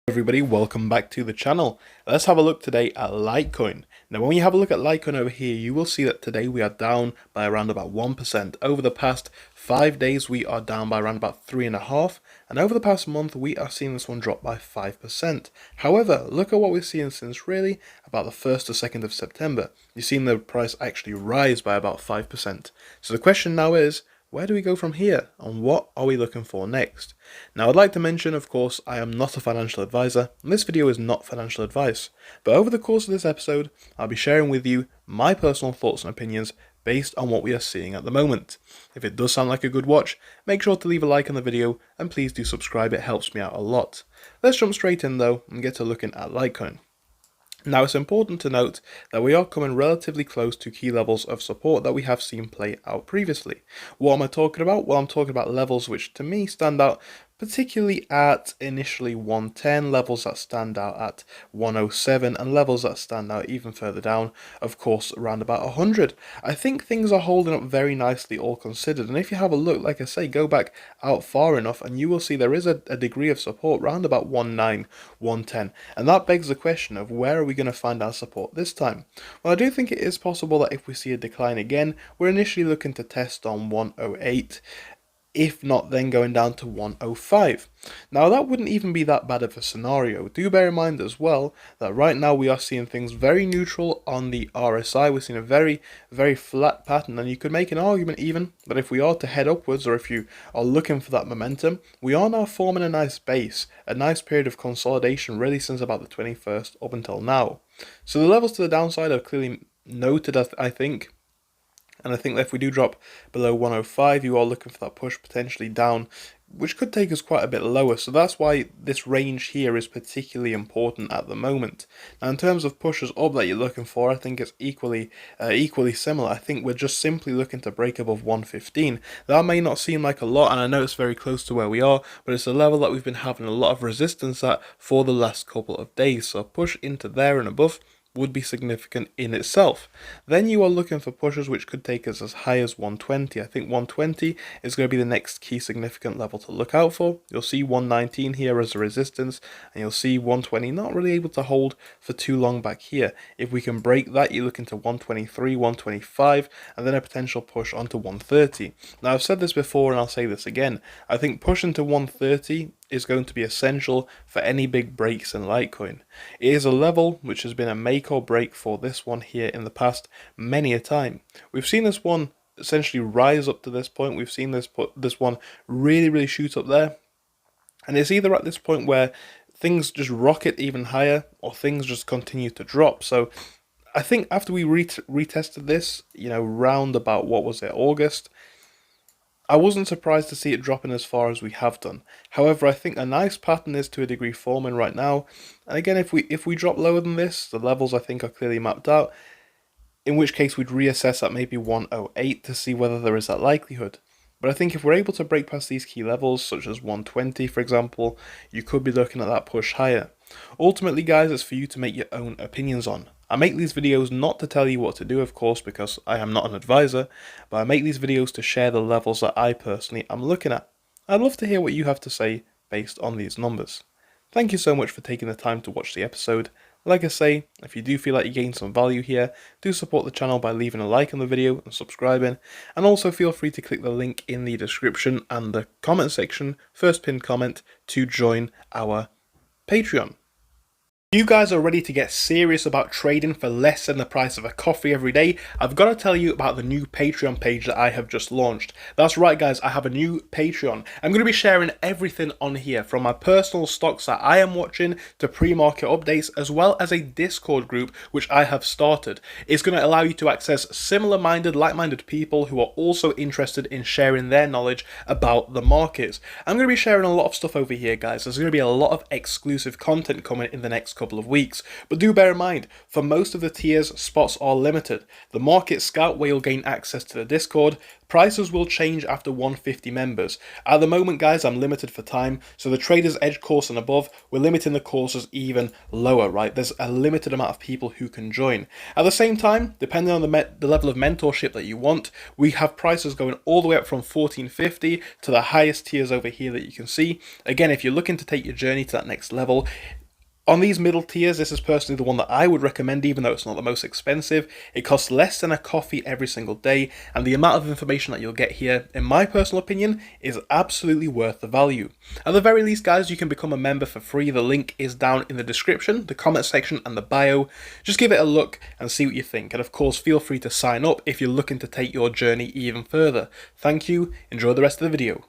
Everybody, welcome back to the channel. Let's have a look today at Litecoin. Now when you have a look at Litecoin over here, you will see that today we are down by around about 1%. Over the past 5 days we are down by around about 3.5%, and over the past month we are seeing this one drop by 5%. However, look at what we're seeing since really about the 1st or 2nd of September. You've seen the price actually rise by about 5%. So the question now is, where do we go from here, and what are we looking for next? Now I'd like to mention, of course, I am not a financial advisor, and this video is not financial advice, but over the course of this episode, I'll be sharing with you my personal thoughts and opinions based on what we are seeing at the moment. If it does sound like a good watch, make sure to leave a like on the video, and please do subscribe, it helps me out a lot. Let's jump straight in though, and get to looking at Litecoin. Now it's important to note that we are coming relatively close to key levels of support that we have seen play out previously. What am I talking about? Well, I'm talking about levels which to me stand out particularly at initially 110, levels that stand out at 107, and levels that stand out even further down, of course, around about 100. I think things are holding up very nicely all considered, and if you have a look, like I say, go back out far enough and you will see there is a degree of support around about 109, 110, and that begs the question of where are we going to find our support this time? Well, I do think it is possible that if we see a decline again, we're initially looking to test on 108, if not then going down to 105. Now that wouldn't even be that bad of a scenario. Do bear in mind as well that right now we are seeing things very neutral on the RSI. We're seeing a very flat pattern, and you could make an argument even that if we are to head upwards, or if you are looking for that momentum, we are now forming a nice base, a nice period of consolidation really since about the 21st up until now. So the levels to the downside are clearly noted, I think. And I think that if we do drop below 105, you are looking for that push potentially down, which could take us quite a bit lower. So that's why this range here is particularly important at the moment. Now in terms of pushes up that you're looking for, I think it's equally similar. I think we're just simply looking to break above 115. That may not seem like a lot, and I know it's very close to where we are, but it's a level that we've been having a lot of resistance at for the last couple of days. So a push into there and above would be significant in itself. Then you are looking for pushes which could take us as high as 120. I think 120 is going to be the next key significant level to look out for. You'll see 119 here as a resistance, and you'll see 120 not really able to hold for too long back here. If we can break that, you look into 123, 125, and then a potential push onto 130. Now I've said this before and I'll say this again. I think pushing to 130 is going to be essential for any big breaks in Litecoin. It is a level which has been a make or break for this one here in the past many a time. We've seen this one essentially rise up to this point. We've seen this one really shoot up there, and it's either at this point where things just rocket even higher or things just continue to drop. So I think after we retested this, round about, what was it, August, I wasn't surprised to see it dropping as far as we have done. However, I think a nice pattern is to a degree forming right now. And again, if we drop lower than this, the levels I think are clearly mapped out, in which case we'd reassess at maybe 108 to see whether there is that likelihood. But I think if we're able to break past these key levels, such as 120 for example, you could be looking at that push higher. Ultimately guys, it's for you to make your own opinions on. I make these videos not to tell you what to do, of course, because I am not an advisor, but I make these videos to share the levels that I personally am looking at. I'd love to hear what you have to say based on these numbers. Thank you so much for taking the time to watch the episode. Like I say, if you do feel like you gained some value here, do support the channel by leaving a like on the video and subscribing, and also feel free to click the link in the description and the comment section, first pinned comment, to join our Patreon. You guys are ready to get serious about trading for less than the price of a coffee every day? I've got to tell you about the new Patreon page that I have just launched. That's right guys, I have a new Patreon. I'm going to be sharing everything on here, from my personal stocks that I am watching to pre-market updates, as well as a Discord group which I have started. It's going to allow you to access similar-minded, like-minded people who are also interested in sharing their knowledge about the markets. I'm going to be sharing a lot of stuff over here guys. There's going to be a lot of exclusive content coming in the next couple of weeks. But do bear in mind, for most of the tiers, spots are limited. The Market Scout, where you'll gain access to the Discord, prices will change after 150 members. At the moment, guys, I'm limited for time, so the Trader's Edge course and above, we're limiting the courses even lower, right? There's a limited amount of people who can join. At the same time, depending on the level of mentorship that you want, we have prices going all the way up from 1450 to the highest tiers over here that you can see. Again, if you're looking to take your journey to that next level, on these middle tiers, this is personally the one that I would recommend, even though it's not the most expensive. It costs less than a coffee every single day, and the amount of information that you'll get here, in my personal opinion, is absolutely worth the value. At the very least, guys, you can become a member for free. The link is down in the description, the comment section, and the bio. Just give it a look and see what you think. And of course, feel free to sign up if you're looking to take your journey even further. Thank you. Enjoy the rest of the video.